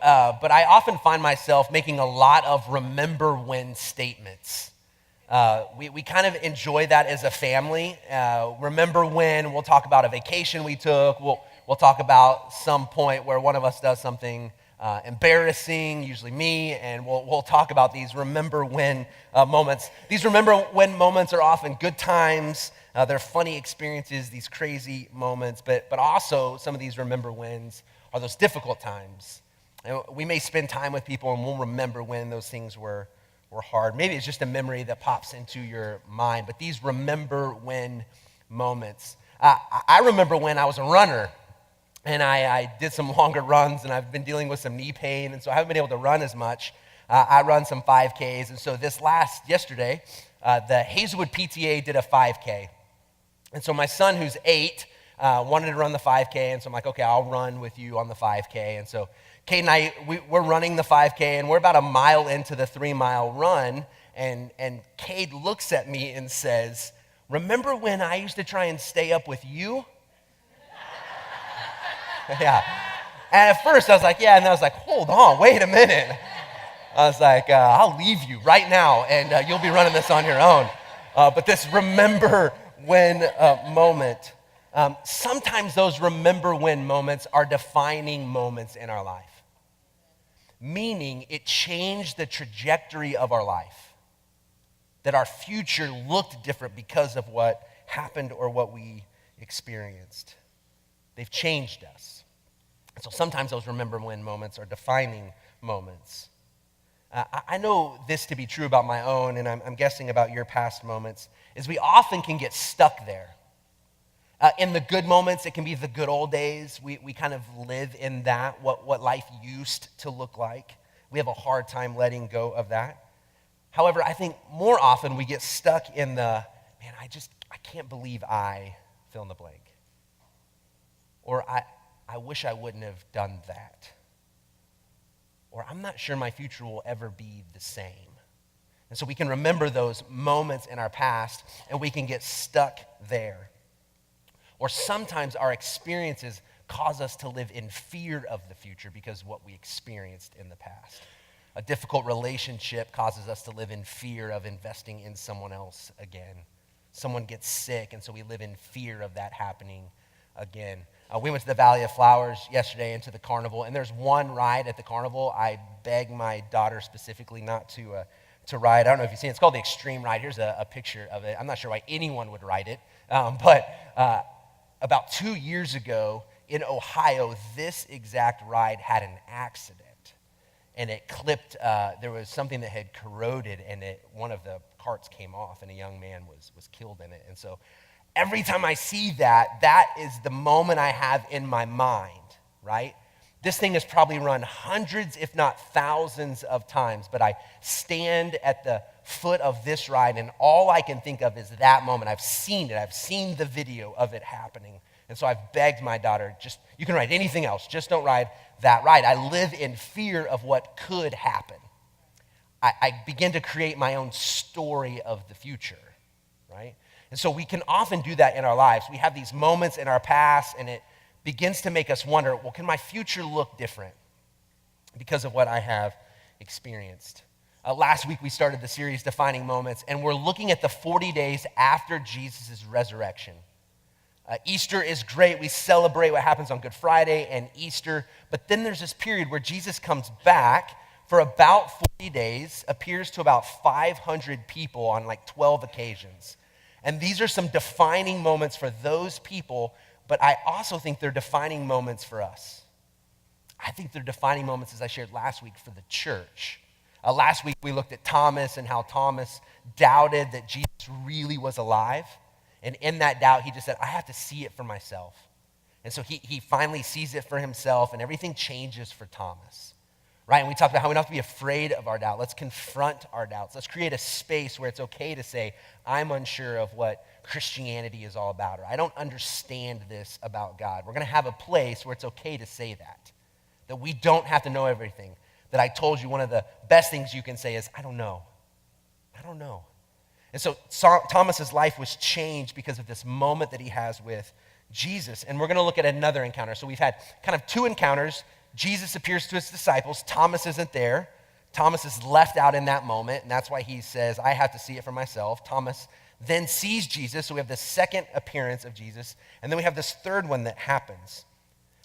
but I often find myself making a lot of remember when statements. We kind of enjoy that as a family. Remember when, we'll talk about a vacation we took. We'll talk about some point where one of us does something embarrassing, usually me, and we'll talk about these remember when moments. These remember when moments are often good times. They're funny experiences, these crazy moments, but also some of these remember whens are those difficult times. And we may spend time with people and we'll remember when those things were hard. Maybe it's just a memory that pops into your mind, but these remember when moments. I remember when I was a runner and I did some longer runs, and I've been dealing with some knee pain, and so I haven't been able to run as much. I run some 5Ks, and so yesterday, the Hazelwood PTA did a 5K. And so my son, who's 8, wanted to run the 5K, and so I'm like, okay, I'll run with you on the 5K. And so Kate and I, we're running the 5K, and we're about a mile into the 3-mile run, and Kate looks at me and says, "Remember when I used to try and stay up with you?" Yeah. And at first I was like, yeah, and then I was like, hold on, wait a minute. I was like, I'll leave you right now, and you'll be running this on your own. But this remember when moment, sometimes those remember when moments are defining moments in our life. Meaning it changed the trajectory of our life. That our future looked different because of what happened or what we experienced. They've changed us. And so sometimes those remember when moments are defining moments. I know this to be true about my own, and I'm guessing about your past moments, is we often can get stuck there. In the good moments, it can be the good old days. We kind of live in that, what life used to look like. We have a hard time letting go of that. However, I think more often we get stuck in the, man, I can't believe I fill in the blank. Or I wish I wouldn't have done that. Or I'm not sure my future will ever be the same. And so we can remember those moments in our past and we can get stuck there. Or sometimes our experiences cause us to live in fear of the future because of what we experienced in the past. A difficult relationship causes us to live in fear of investing in someone else again. Someone gets sick, and so we live in fear of that happening again. We went to the Valley of Flowers yesterday and to the carnival, and there's one ride at the carnival I beg my daughter specifically not to ride. I don't know if you've seen it. It's called the Extreme Ride. Here's a picture of it. I'm not sure why anyone would ride it, but about 2 years ago in Ohio, this exact ride had an accident. And it clipped, there was something that had corroded, and one of the carts came off, and a young man was killed in it. And so every time I see that is the moment I have in my mind, right? This thing has probably run hundreds, if not thousands of times, but I stand at the foot of this ride, and all I can think of is that moment. I've seen it. I've seen the video of it happening. And so I've begged my daughter, you can ride anything else, just don't ride that ride. I live in fear of what could happen. I begin to create my own story of the future, right? And so we can often do that in our lives. We have these moments in our past, and it begins to make us wonder, well, can my future look different because of what I have experienced? Last week, we started the series Defining Moments, and we're looking at the 40 days after Jesus' resurrection. Easter is great. We celebrate what happens on Good Friday and Easter, but then there's this period where Jesus comes back for about 40 days, appears to about 500 people on like 12 occasions. And these are some defining moments for those people, but I also think they're defining moments for us. I think they're defining moments, as I shared last week, for the church. Last week, we looked at Thomas and how Thomas doubted that Jesus really was alive. And in that doubt, he just said, I have to see it for myself. And so he finally sees it for himself, and everything changes for Thomas. Right? And we talked about how we don't have to be afraid of our doubt. Let's confront our doubts. Let's create a space where it's okay to say, I'm unsure of what Christianity is all about, or I don't understand this about God. We're going to have a place where it's okay to say that we don't have to know everything. That I told you one of the best things you can say is, I don't know. I don't know. And so Thomas's life was changed because of this moment that he has with Jesus. And we're going to look at another encounter. So we've had kind of two encounters Jesus appears to his disciples. Thomas isn't there. Thomas is left out in that moment, and that's why he says, I have to see it for myself. Thomas then sees Jesus, so we have the second appearance of Jesus, and then we have this third one that happens.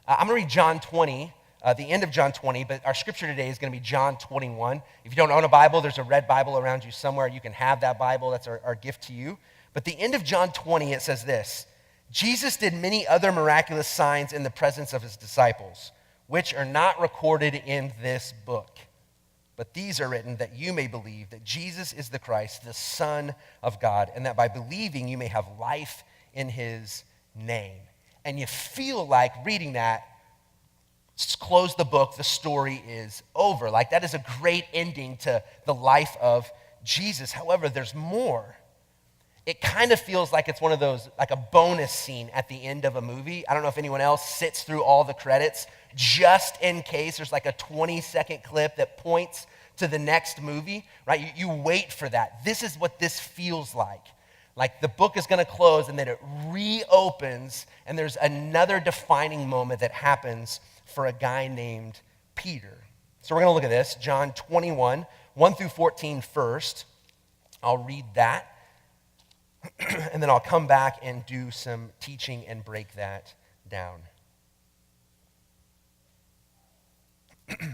I'm going to read John 20, the end of John 20, but our scripture today is going to be John 21. If you don't own a Bible, there's a red Bible around you somewhere. You can have that Bible. That's our gift to you. But the end of John 20, it says this: Jesus did many other miraculous signs in the presence of his disciples, which are not recorded in this book. But these are written that you may believe that Jesus is the Christ, the Son of God, and that by believing you may have life in his name. And you feel like reading that, close the book, the story is over. Like that is a great ending to the life of Jesus. However, there's more. It kind of feels like it's one of those, like a bonus scene at the end of a movie. I don't know if anyone else sits through all the credits just in case there's like a 20-second clip that points to the next movie, right? You wait for that. This is what this feels like. Like the book is going to close and then it reopens and there's another defining moment that happens for a guy named Peter. So we're going to look at this, John 21, 1 through 14 first. I'll read that. And then I'll come back and do some teaching and break that down. It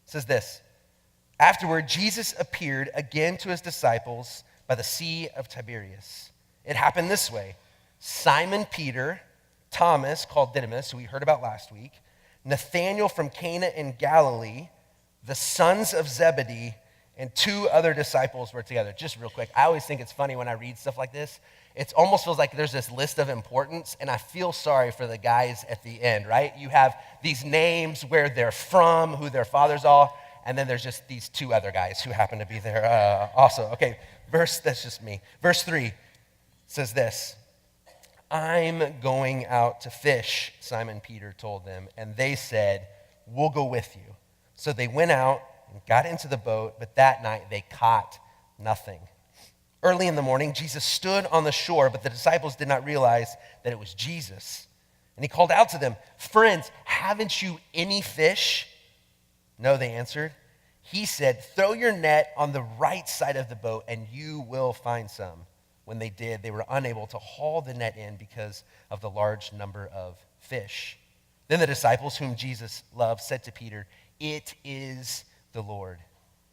says this: Afterward, Jesus appeared again to his disciples by the Sea of Tiberias. It happened this way: Simon Peter, Thomas, called Didymus, who we heard about last week, Nathanael from Cana in Galilee, the sons of Zebedee, and two other disciples were together. Just real quick, I always think it's funny when I read stuff like this. It almost feels like there's this list of importance, and I feel sorry for the guys at the end, right? You have these names, where they're from, who their fathers are, and then there's just these two other guys who happen to be there also. Okay, that's just me. Verse 3 says this: I'm going out to fish, Simon Peter told them, and they said, we'll go with you. So they went out and got into the boat, but that night they caught nothing. Early in the morning, Jesus stood on the shore, but the disciples did not realize that it was Jesus. And he called out to them, friends, haven't you any fish? No, they answered. He said, throw your net on the right side of the boat and you will find some. When they did, they were unable to haul the net in because of the large number of fish. Then the disciples whom Jesus loved said to Peter, it is the Lord.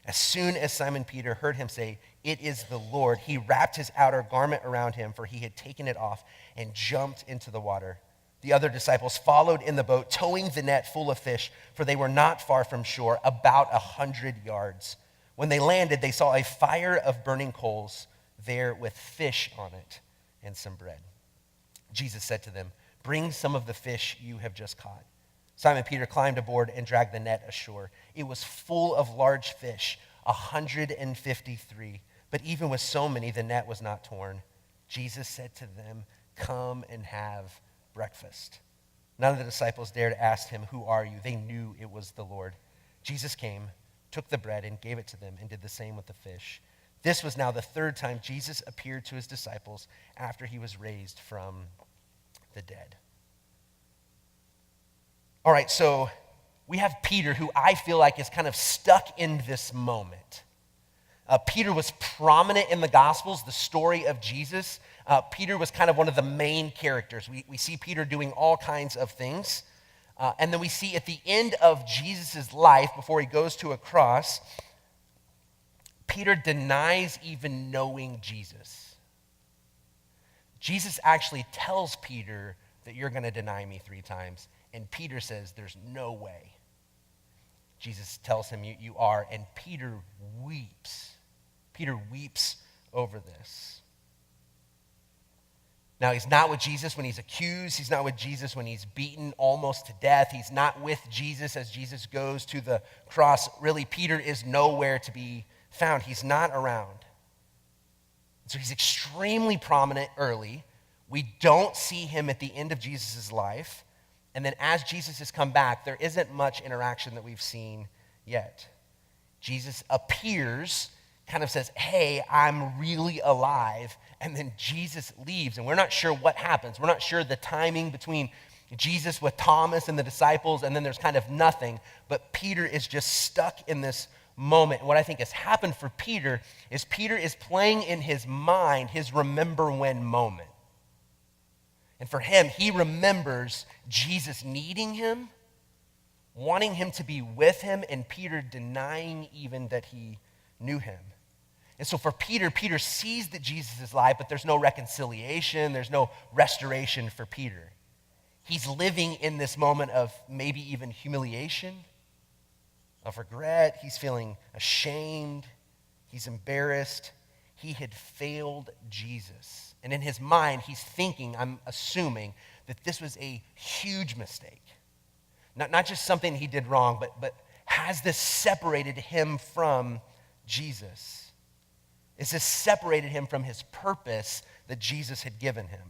As soon as Simon Peter heard him say, it is the Lord, he wrapped his outer garment around him, for he had taken it off, and jumped into the water. The other disciples followed in the boat, towing the net full of fish, for they were not far from shore, about 100 yards. When they landed, they saw a fire of burning coals there with fish on it and some bread. Jesus said to them, bring some of the fish you have just caught. Simon Peter climbed aboard and dragged the net ashore. It was full of large fish, 153. But even with so many, the net was not torn. Jesus said to them, come and have breakfast. None of the disciples dared ask him, who are you? They knew it was the Lord. Jesus came, took the bread and gave it to them, and did the same with the fish. This was now the third time Jesus appeared to his disciples after he was raised from the dead. All right, so we have Peter, who I feel like is kind of stuck in this moment. Peter was prominent in the Gospels, the story of Jesus. Peter was kind of one of the main characters. We see Peter doing all kinds of things. And then we see at the end of Jesus' life, before he goes to a cross, Peter denies even knowing Jesus. Jesus actually tells Peter that you're going to deny me 3 times. And Peter says, there's no way. Jesus tells him, you are. And Peter weeps. Peter weeps over this. Now, he's not with Jesus when he's accused. He's not with Jesus when he's beaten almost to death. He's not with Jesus as Jesus goes to the cross. Really, Peter is nowhere to be found. He's not around. So he's extremely prominent early. We don't see him at the end of Jesus' life. And then as Jesus has come back, there isn't much interaction that we've seen yet. Jesus appears kind of says, hey, I'm really alive. And then Jesus leaves, and we're not sure what happens. We're not sure the timing between Jesus with Thomas and the disciples, and then there's kind of nothing. But Peter is just stuck in this moment. And what I think has happened for Peter is playing in his mind his remember when moment. And for him, he remembers Jesus needing him, wanting him to be with him, and Peter denying even that he knew him. And so for Peter sees that Jesus is alive, but there's no reconciliation, there's no restoration for Peter. He's living in this moment of maybe even humiliation, of regret. He's feeling ashamed. He's embarrassed. He had failed Jesus. And in his mind, he's thinking, I'm assuming, that this was a huge mistake. Not just something he did wrong, but has this separated him from Jesus? Is this separated him from his purpose that Jesus had given him?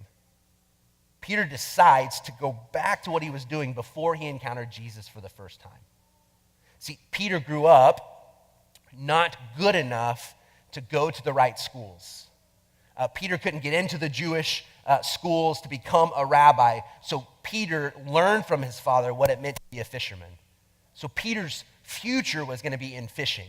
Peter decides to go back to what he was doing before he encountered Jesus for the first time. See, Peter grew up not good enough to go to the right schools. Peter couldn't get into the Jewish schools to become a rabbi, so Peter learned from his father what it meant to be a fisherman. So Peter's future was going to be in fishing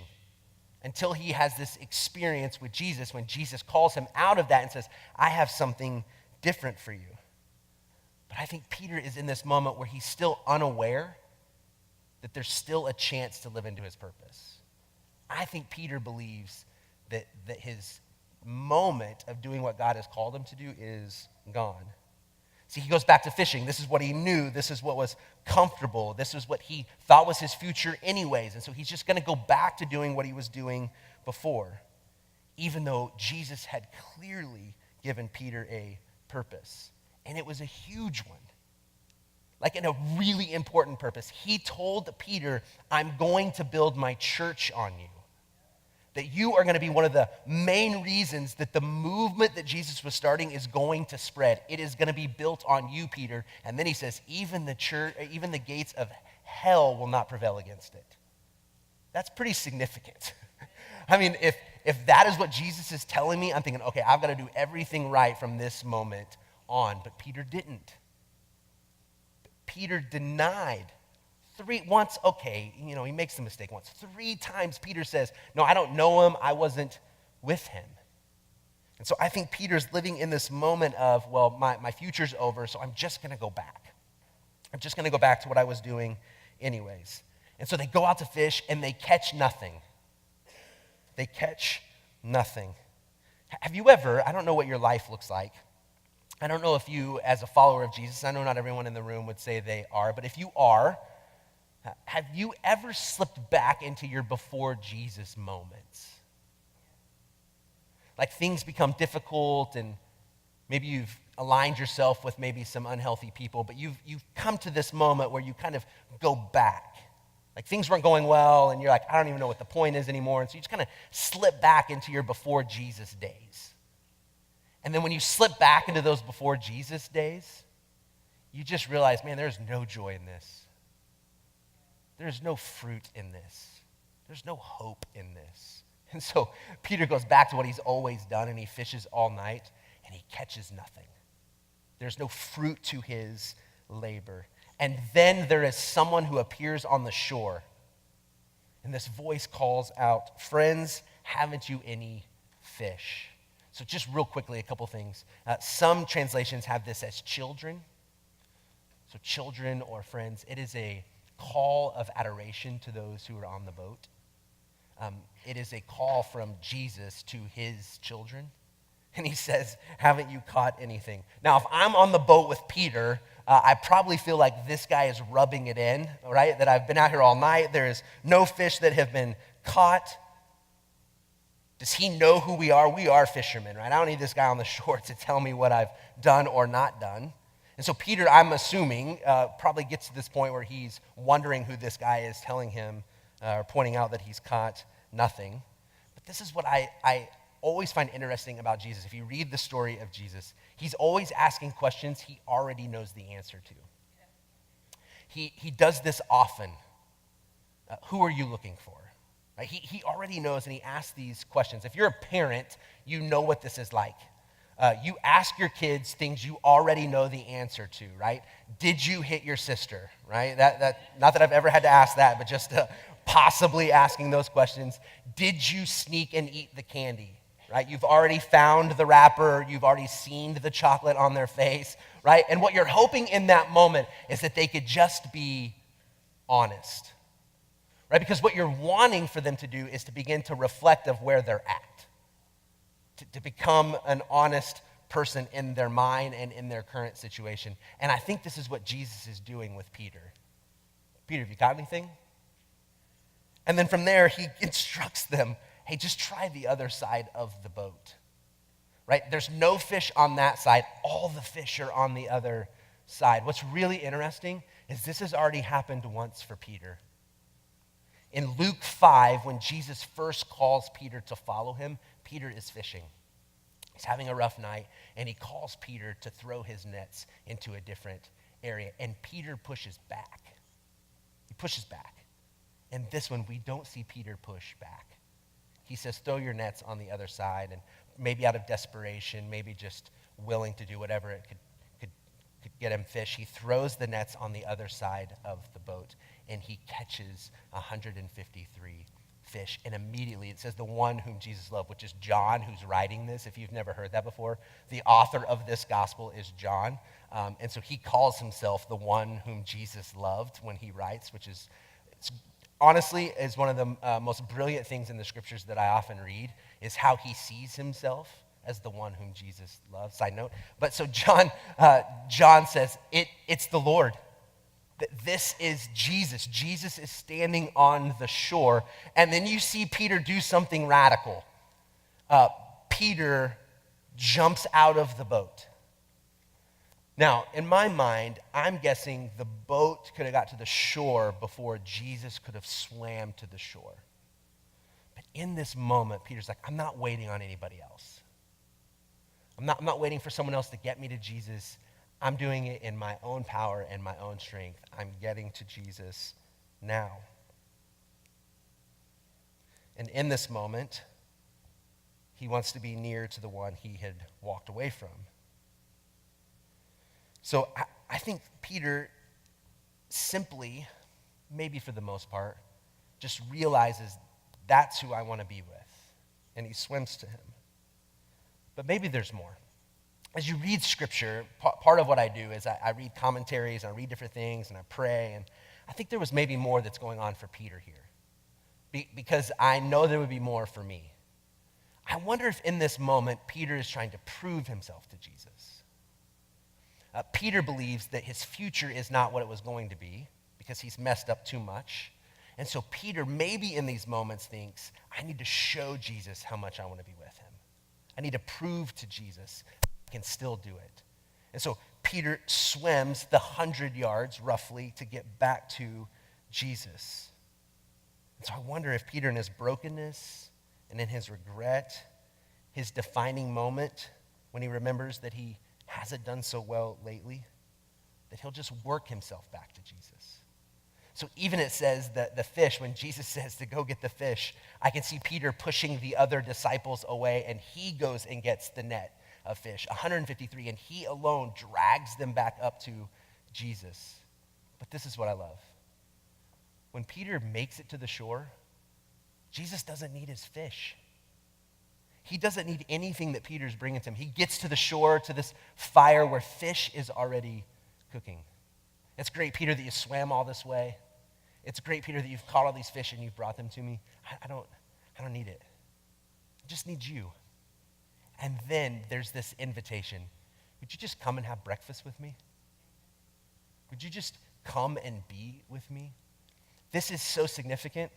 until he has this experience with Jesus when Jesus calls him out of that and says, I have something different for you. But I think Peter is in this moment where he's still unaware that there's still a chance to live into his purpose. I think Peter believes that his moment of doing what God has called him to do is gone. See, he goes back to fishing. This is what he knew. This is what was comfortable. This is what he thought was his future anyways. And so he's just going to go back to doing what he was doing before, even though Jesus had clearly given Peter a purpose. And it was a huge one, like in a really important purpose. He told Peter, I'm going to build my church on you. That you are going to be one of the main reasons that the movement that Jesus was starting is going to spread. It is going to be built on you, Peter. And then he says, even the gates of hell will not prevail against it. That's pretty significant. I mean, if that is what Jesus is telling me, I'm thinking, okay, I've got to do everything right from this moment on. But Peter didn't. Peter denied. Once, okay, he makes the mistake once. 3 times Peter says, no, I don't know him. I wasn't with him. And so I think Peter's living in this moment of, well, my future's over, so I'm just going to go back. I'm just going to go back to what I was doing anyways. And so they go out to fish, and they catch nothing. They catch nothing. Have you ever, I don't know what your life looks like. I don't know if you, as a follower of Jesus, I know not everyone in the room would say they are, but if you are, have you ever slipped back into your before Jesus moments? Like things become difficult and maybe you've aligned yourself with maybe some unhealthy people, but you've come to this moment where you kind of go back. Like things weren't going well and you're like, I don't even know what the point is anymore. And so you just kind of slip back into your before Jesus days. And then when you slip back into those before Jesus days, you just realize, man, there's no joy in this. There's no fruit in this. There's no hope in this. And so Peter goes back to what he's always done, and he fishes all night, and he catches nothing. There's no fruit to his labor. And then there is someone who appears on the shore, and this voice calls out, friends, haven't you any fish? So just real quickly, a couple things. Some translations have this as children. So children or friends, it is a call of adoration to those who are on the boat. It is a call from Jesus to his children. And he says, haven't you caught anything? Now, if I'm on the boat with Peter, I probably feel like this guy is rubbing it in, right? That I've been out here all night. There is no fish that have been caught. Does he know who we are? We are fishermen, right? I don't need this guy on the shore to tell me what I've done or not done. And so Peter, I'm assuming, probably gets to this point where he's wondering who this guy is telling him or pointing out that he's caught nothing. But this is what I always find interesting about Jesus. If you read the story of Jesus, he's always asking questions he already knows the answer to. He does this often. Who are you looking for? Right? He already knows, and he asks these questions. If you're a parent, you know what this is like. You ask your kids things you already know the answer to, right? Did you hit your sister, right? Not that I've ever had to ask that, but just possibly asking those questions. Did you sneak and eat the candy, right? You've already found the wrapper. You've already seen the chocolate on their face, right? And what you're hoping in that moment is that they could just be honest, right? Because what you're wanting for them to do is to begin to reflect of where they're at. To become an honest person in their mind and in their current situation. And I think this is what Jesus is doing with Peter. Peter, have you got anything? And then from there, he instructs them, hey, just try the other side of the boat, right? There's no fish on that side. All the fish are on the other side. What's really interesting is this has already happened once for Peter. In Luke 5, when Jesus first calls Peter to follow him, Peter is fishing. He's having a rough night, and he calls Peter to throw his nets into a different area. And Peter pushes back. He pushes back. And this one, we don't see Peter push back. He says, throw your nets on the other side. And maybe out of desperation, maybe just willing to do whatever it could get him fish, he throws the nets on the other side of the boat, and he catches 153 fish. And immediately it says the one whom Jesus loved, which is John who's writing this. If you've never heard that before, the author of this gospel is John. And so he calls himself the one whom Jesus loved when he writes, which is honestly is one of the most brilliant things in the scriptures that I often read, is how he sees himself as the one whom Jesus loves. Side note. But so John says, it's the Lord. This is Jesus. Jesus is standing on the shore. And then you see Peter do something radical. Peter jumps out of the boat. Now, in my mind, I'm guessing the boat could have got to the shore before Jesus could have swam to the shore. But in this moment, Peter's like, I'm not waiting on anybody else. I'm not waiting for someone else to get me to Jesus. I'm doing it in my own power and my own strength. I'm getting to Jesus now. And in this moment, he wants to be near to the one he had walked away from. So I think Peter simply, maybe for the most part, just realizes that's who I want to be with. And he swims to him. But maybe there's more. As you read scripture, part of what I do is I read commentaries, and I read different things, and I pray, and I think there was maybe more that's going on for Peter here, because I know there would be more for me. I wonder if in this moment, Peter is trying to prove himself to Jesus. Peter believes that his future is not what it was going to be, because he's messed up too much. And so Peter, maybe in these moments, thinks, I need to show Jesus how much I want to be with him. I need to prove to Jesus can still do it. And so Peter swims the 100 yards roughly to get back to Jesus. And so I wonder if Peter, in his brokenness and in his regret, his defining moment when he remembers that he hasn't done so well lately, that he'll just work himself back to Jesus. So even it says that the fish, when Jesus says to go get the fish, I can see Peter pushing the other disciples away, and he goes and gets the net of fish, 153, and he alone drags them back up to Jesus. But this is what I love. When Peter makes it to the shore, Jesus doesn't need his fish. He doesn't need anything that Peter's bringing to him. He gets to the shore, to this fire where fish is already cooking. It's great, Peter, that you swam all this way. It's great, Peter, that you've caught all these fish and you've brought them to me. I don't need it. I just need you. And then there's this invitation. Would you just come and have breakfast with me? Would you just come and be with me? This is so significant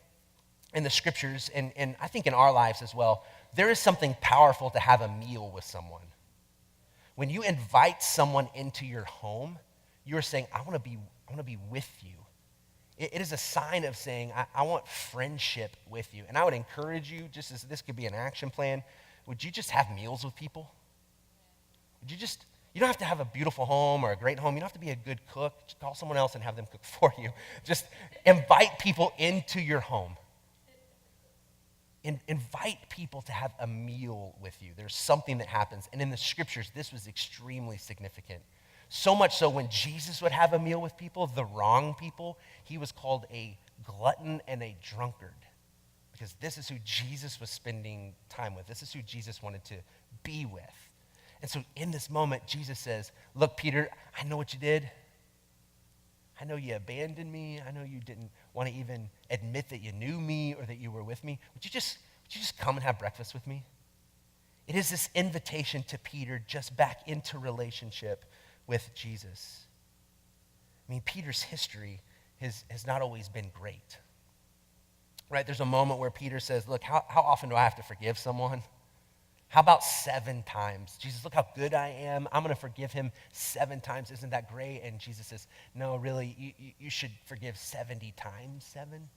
in the scriptures, and I think in our lives as well. There is something powerful to have a meal with someone. When you invite someone into your home, you're saying, I want to be with you. It is a sign of saying, I want friendship with you. And I would encourage you, just as this could be an action plan, would you just have meals with people? You don't have to have a beautiful home or a great home. You don't have to be a good cook. Just call someone else and have them cook for you. Just invite people into your home. invite people to have a meal with you. There's something that happens. And in the scriptures, this was extremely significant. So much so when Jesus would have a meal with people, the wrong people, he was called a glutton and a drunkard. Because this is who Jesus was spending time with. This is who Jesus wanted to be with. And so in this moment, Jesus says, look, Peter, I know what you did. I know you abandoned me. I know you didn't want to even admit that you knew me or that you were with me. Would you just come and have breakfast with me? It is this invitation to Peter just back into relationship with Jesus. I mean, Peter's history has not always been great. Right? There's a moment where Peter says, look, how often do I have to forgive someone? How about 7 times? Jesus, look how good I am. I'm going to forgive him 7 times. Isn't that great? And Jesus says, no, really, you should forgive 70 times 7.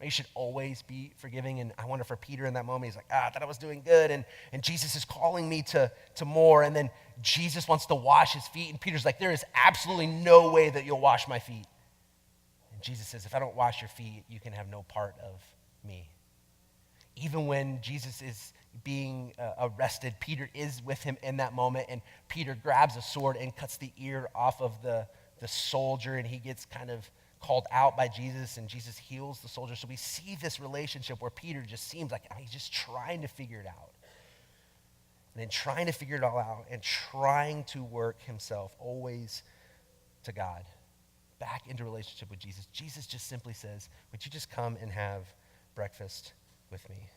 You should always be forgiving. And I wonder for Peter in that moment, he's like, I thought I was doing good. And Jesus is calling me to more. And then Jesus wants to wash his feet. And Peter's like, there is absolutely no way that you'll wash my feet. And Jesus says, if I don't wash your feet, you can have no part of me. Even when Jesus is being arrested, Peter is with him in that moment. And Peter grabs a sword and cuts the ear off of the soldier. And he gets kind of called out by Jesus, and Jesus heals the soldier. So we see this relationship where Peter just seems like he's just trying to figure it out. And then trying to figure it all out and trying to work himself always to God, back into relationship with Jesus. Jesus just simply says, would you just come and have breakfast with me?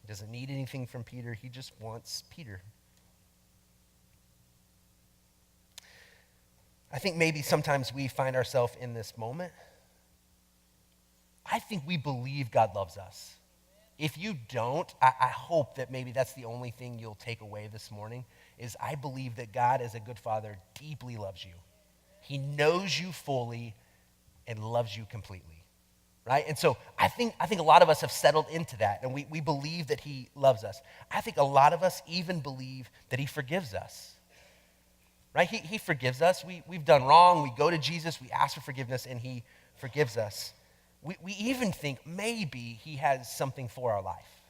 He doesn't need anything from Peter. He just wants Peter. I think maybe sometimes we find ourselves in this moment. I think we believe God loves us. If you don't, I hope that maybe that's the only thing you'll take away this morning, is I believe that God, as a good father, deeply loves you. He knows you fully and loves you completely, right? And so I think a lot of us have settled into that, and we believe that he loves us. I think a lot of us even believe that he forgives us. Right? He forgives us. We've done wrong. We go to Jesus. We ask for forgiveness, and he forgives us. We even think maybe he has something for our life,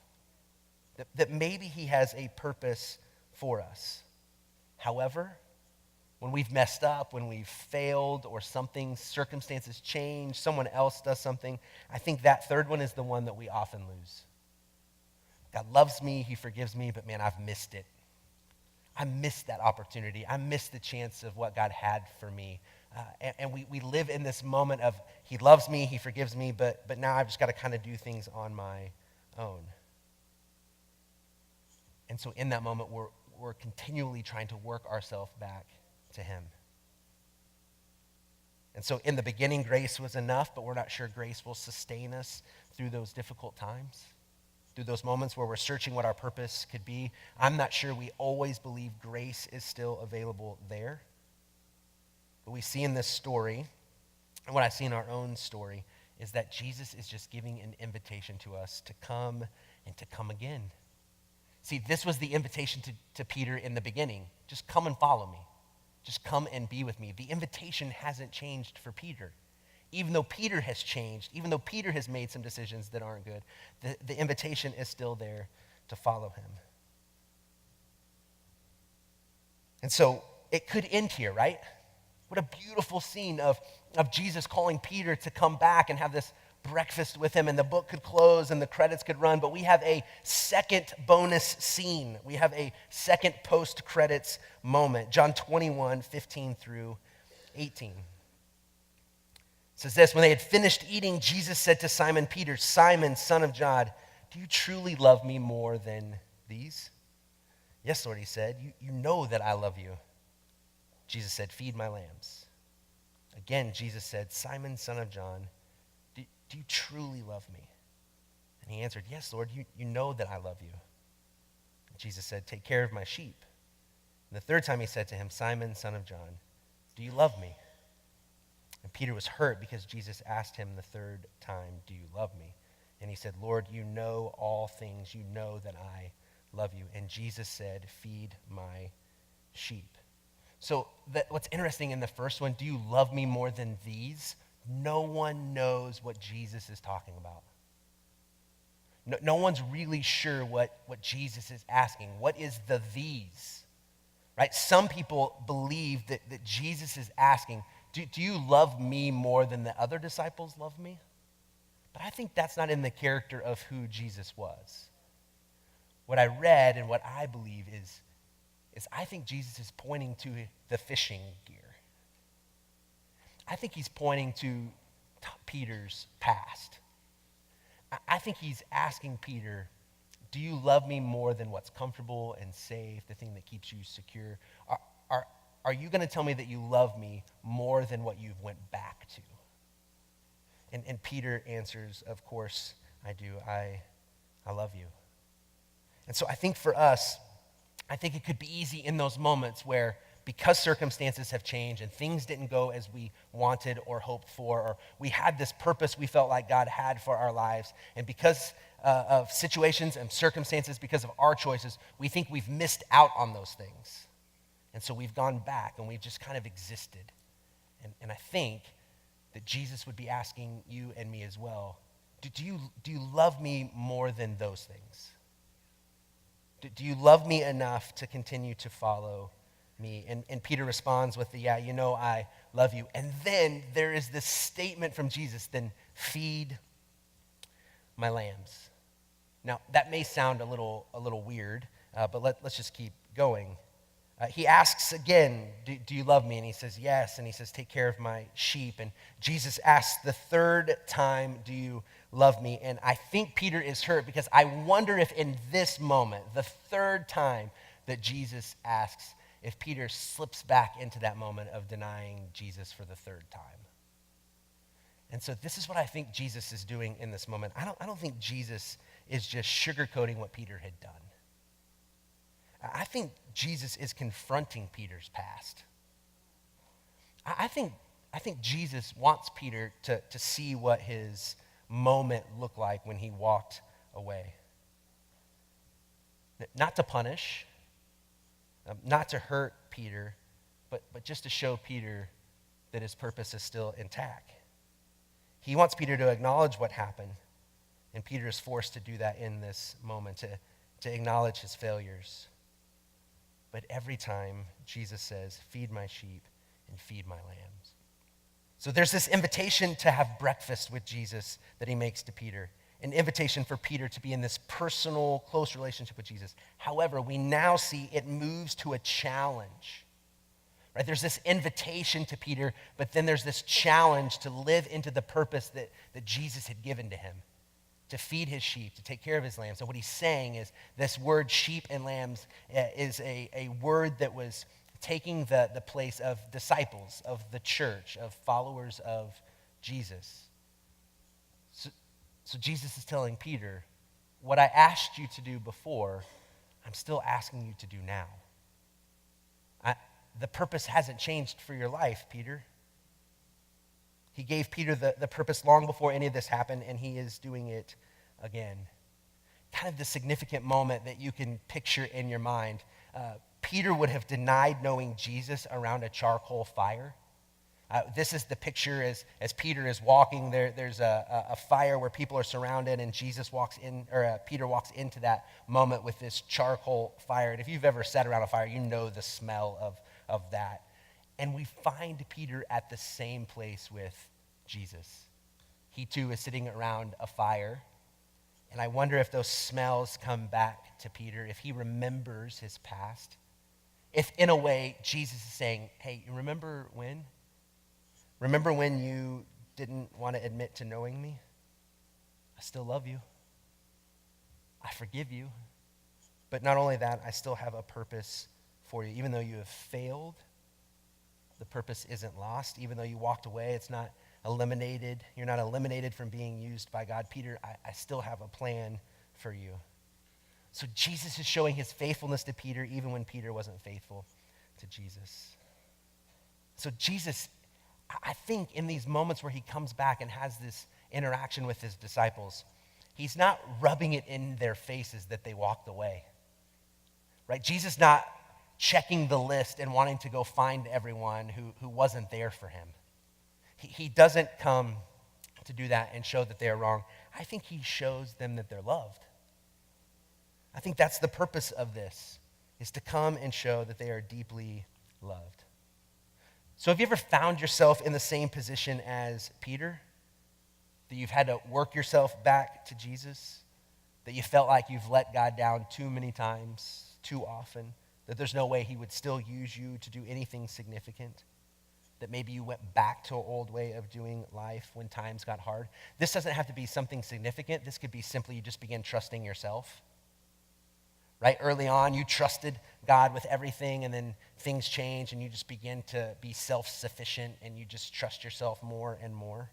that maybe he has a purpose for us. However, when we've messed up, when we've failed, or circumstances change, someone else does something, I think that third one is the one that we often lose. God loves me. He forgives me, but man, I've missed it. I missed that opportunity. I missed the chance of what God had for me. And we live in this moment of he loves me, he forgives me, but now I've just got to kind of do things on my own. And so in that moment, we're continually trying to work ourselves back to him. And so in the beginning, grace was enough, but we're not sure grace will sustain us through those difficult times. Through those moments where we're searching what our purpose could be. I'm not sure we always believe grace is still available there. But we see in this story, and what I see in our own story, is that Jesus is just giving an invitation to us to come and to come again. See, this was the invitation to Peter in the beginning. Just come and follow me. Just come and be with me. The invitation hasn't changed for Peter. Even though Peter has changed, even though Peter has made some decisions that aren't good, the invitation is still there to follow him. And so it could end here, right? What a beautiful scene of Jesus calling Peter to come back and have this breakfast with him, and the book could close and the credits could run, but we have a second bonus scene. We have a second post-credits moment. John 21, 15 through 18. It says this, when they had finished eating, Jesus said to Simon Peter, Simon, son of John, do you truly love me more than these? Yes, Lord, he said, you know that I love you. Jesus said, feed my lambs. Again, Jesus said, Simon, son of John, do you truly love me? And he answered, yes, Lord, you know that I love you. And Jesus said, take care of my sheep. And the third time he said to him, Simon, son of John, do you love me? And Peter was hurt because Jesus asked him the third time, do you love me? And he said, Lord, you know all things. You know that I love you. And Jesus said, feed my sheep. So what's interesting in the first one, do you love me more than these? No one knows what Jesus is talking about. No one's really sure what Jesus is asking. What is the these? Right? Some people believe that Jesus is asking, do you love me more than the other disciples love me? But I think that's not in the character of who Jesus was. What I read and what I believe is I think Jesus is pointing to the fishing gear. I think he's pointing to Peter's past. I think he's asking Peter, do you love me more than what's comfortable and safe, the thing that keeps you secure? Are you going to tell me that you love me more than what you've went back to? And Peter answers, of course I do. I love you. And so I think for us, I think it could be easy in those moments where, because circumstances have changed and things didn't go as we wanted or hoped for, or we had this purpose we felt like God had for our lives, and because of situations and circumstances, because of our choices, we think we've missed out on those things. And so we've gone back and we've just kind of existed. And I think that Jesus would be asking you and me as well, do you love me more than those things? Do you love me enough to continue to follow me? And Peter responds with yeah, I love you. And then there is this statement from Jesus, then feed my lambs. Now, that may sound a little weird, but let's just keep going. He asks again, do you love me? And he says, yes. And he says, take care of my sheep. And Jesus asks the third time, do you love me? And I think Peter is hurt, because I wonder if in this moment, the third time that Jesus asks, if Peter slips back into that moment of denying Jesus for the third time. And so this is what I think Jesus is doing in this moment. I don't think Jesus is just sugarcoating what Peter had done. I think Jesus is confronting Peter's past. I think Jesus wants Peter to see what his moment looked like when he walked away. Not to punish, not to hurt Peter, but just to show Peter that his purpose is still intact. He wants Peter to acknowledge what happened, and Peter is forced to do that in this moment, to acknowledge his failures. But every time, Jesus says, feed my sheep and feed my lambs. So there's this invitation to have breakfast with Jesus that he makes to Peter, an invitation for Peter to be in this personal, close relationship with Jesus. However, we now see it moves to a challenge. Right? There's this invitation to Peter, but then there's this challenge to live into the purpose that Jesus had given to him, to feed his sheep, to take care of his lambs. So what he's saying is this word sheep and lambs is a word that was taking the place of disciples, of the church, of followers of Jesus. So Jesus is telling Peter, what I asked you to do before, I'm still asking you to do now. The purpose hasn't changed for your life, Peter. He gave Peter the purpose long before any of this happened, and he is doing it again. Kind of the significant moment that you can picture in your mind. Peter would have denied knowing Jesus around a charcoal fire. This is the picture as Peter is walking. There's a fire where people are surrounded, and Jesus walks in, or Peter walks into that moment with this charcoal fire. And if you've ever sat around a fire, you know the smell of that. And we find Peter at the same place with Jesus. He too is sitting around a fire. And I wonder if those smells come back to Peter, if he remembers his past. If in a way Jesus is saying, hey, you remember when? Remember when you didn't want to admit to knowing me? I still love you. I forgive you. But not only that, I still have a purpose for you. Even though you have failed, the purpose isn't lost. Even though you walked away, it's not eliminated. You're not eliminated from being used by God. Peter, I still have a plan for you. So Jesus is showing his faithfulness to Peter even when Peter wasn't faithful to Jesus. So Jesus, I think in these moments where he comes back and has this interaction with his disciples, he's not rubbing it in their faces that they walked away. Right? Jesus not checking the list and wanting to go find everyone who wasn't there for him. He doesn't come to do that and show that they are wrong. I think he shows them that they're loved. I think that's the purpose of this, is to come and show that they are deeply loved. So have you ever found yourself in the same position as Peter? That you've had to work yourself back to Jesus? That you felt like you've let God down too many times, too often? That there's no way he would still use you to do anything significant? That maybe you went back to an old way of doing life when times got hard? This doesn't have to be something significant. This could be simply you just begin trusting yourself. Right? Early on, you trusted God with everything, and then things change, and you just begin to be self-sufficient, and you just trust yourself more and more.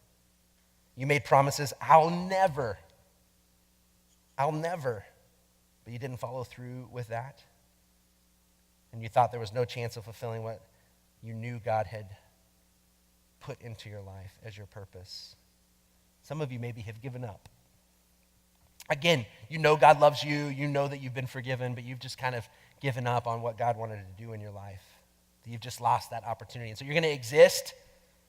You made promises, I'll never, but you didn't follow through with that. And you thought there was no chance of fulfilling what you knew God had put into your life as your purpose. Some of you maybe have given up. Again, you know God loves you, you know that you've been forgiven, but you've just kind of given up on what God wanted to do in your life. You've just lost that opportunity. And so you're going to exist,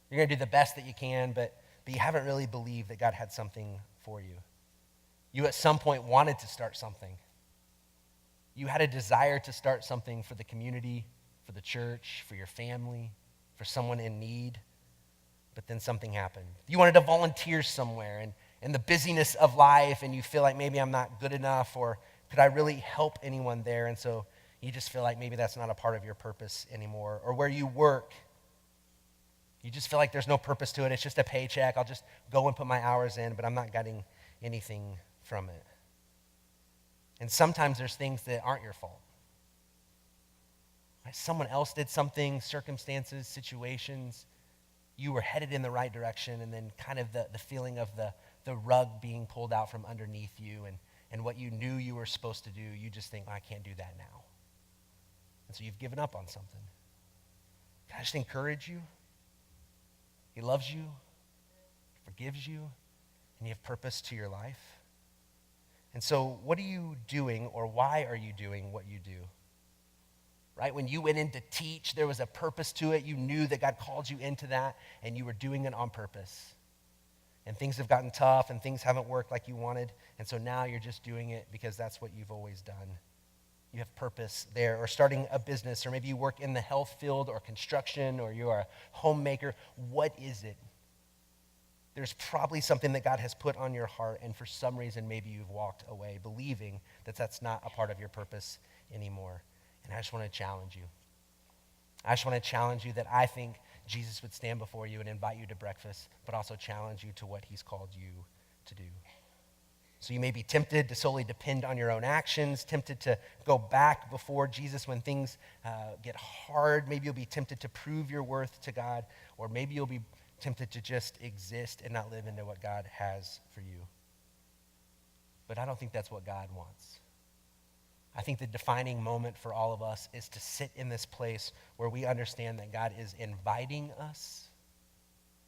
you're going to do the best that you can, but you haven't really believed that God had something for you. You at some point wanted to start something. You had a desire to start something for the community, for the church, for your family, for someone in need, but then something happened. You wanted to volunteer somewhere, and in the busyness of life, and you feel like maybe I'm not good enough, or could I really help anyone there? And so you just feel like maybe that's not a part of your purpose anymore. Or where you work, you just feel like there's no purpose to it. It's just a paycheck. I'll just go and put my hours in, but I'm not getting anything from it. And sometimes there's things that aren't your fault. Right? Someone else did something, circumstances, situations. You were headed in the right direction, and then kind of the feeling of the rug being pulled out from underneath you, and what you knew you were supposed to do, you just think, I can't do that now. And so you've given up on something. Can I just encourage you? He loves you, forgives you, and you have purpose to your life. And so what are you doing, or why are you doing what you do? Right? When you went in to teach, there was a purpose to it. You knew that God called you into that, and you were doing it on purpose. And things have gotten tough, and things haven't worked like you wanted, and so now you're just doing it because that's what you've always done. You have purpose there, or starting a business, or maybe you work in the health field or construction, or you are a homemaker. What is it? There's probably something that God has put on your heart, and for some reason maybe you've walked away believing that that's not a part of your purpose anymore. And I just want to challenge you. I just want to challenge you that I think Jesus would stand before you and invite you to breakfast, but also challenge you to what he's called you to do. So you may be tempted to solely depend on your own actions, tempted to go back before Jesus when things get hard. Maybe you'll be tempted to prove your worth to God, or maybe you'll be tempted to just exist and not live into what God has for you. But I don't think that's what God wants. I think the defining moment for all of us is to sit in this place where we understand that God is inviting us.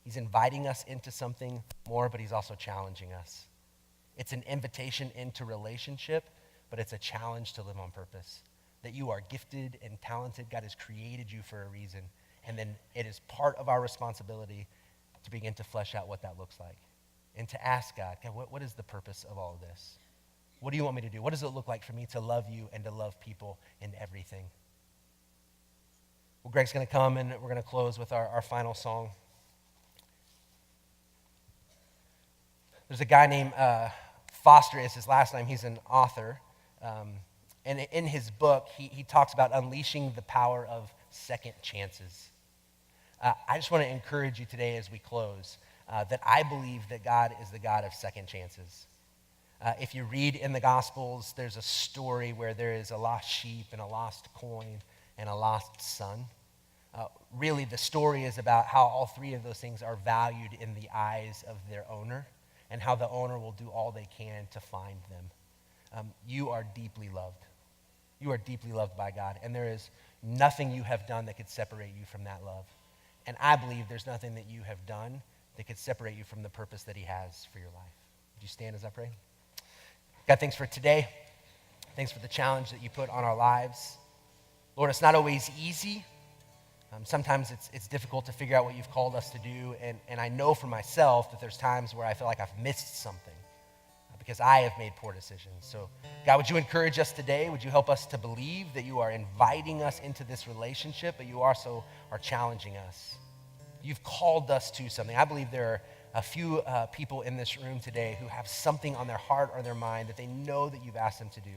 He's inviting us into something more, but he's also challenging us. It's an invitation into relationship, but it's a challenge to live on purpose. That you are gifted and talented. God has created you for a reason. And then it is part of our responsibility to begin to flesh out what that looks like. And to ask God, what is the purpose of all of this? What do you want me to do? What does it look like for me to love you and to love people in everything? Well, Greg's going to come, and we're going to close with our final song. There's a guy named Foster is his last name. He's an author. And in his book, he talks about unleashing the power of second chances. I just want to encourage you today as we close that I believe that God is the God of second chances. If you read in the Gospels, there's a story where there is a lost sheep and a lost coin and a lost son. Really, the story is about how all three of those things are valued in the eyes of their owner, and how the owner will do all they can to find them. You are deeply loved. You are deeply loved by God, and there is nothing you have done that could separate you from that love. And I believe there's nothing that you have done that could separate you from the purpose that he has for your life. Would you stand as I pray? God, thanks for today. Thanks for the challenge that you put on our lives. Lord, it's not always easy. Sometimes it's difficult to figure out what you've called us to do, and I know for myself that there's times where I feel like I've missed something because I have made poor decisions. So, God, would you encourage us today? Would you help us to believe that you are inviting us into this relationship, but you also are challenging us? You've called us to something. I believe there are a few people in this room today who have something on their heart or their mind that they know that you've asked them to do.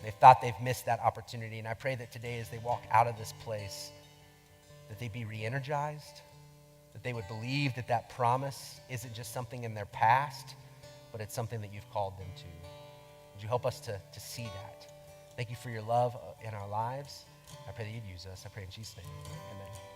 They thought they've missed that opportunity, and I pray that today as they walk out of this place, that they be re-energized, that they would believe that that promise isn't just something in their past, but it's something that you've called them to. Would you help us to see that? Thank you for your love in our lives. I pray that you'd use us. I pray in Jesus' name. Amen.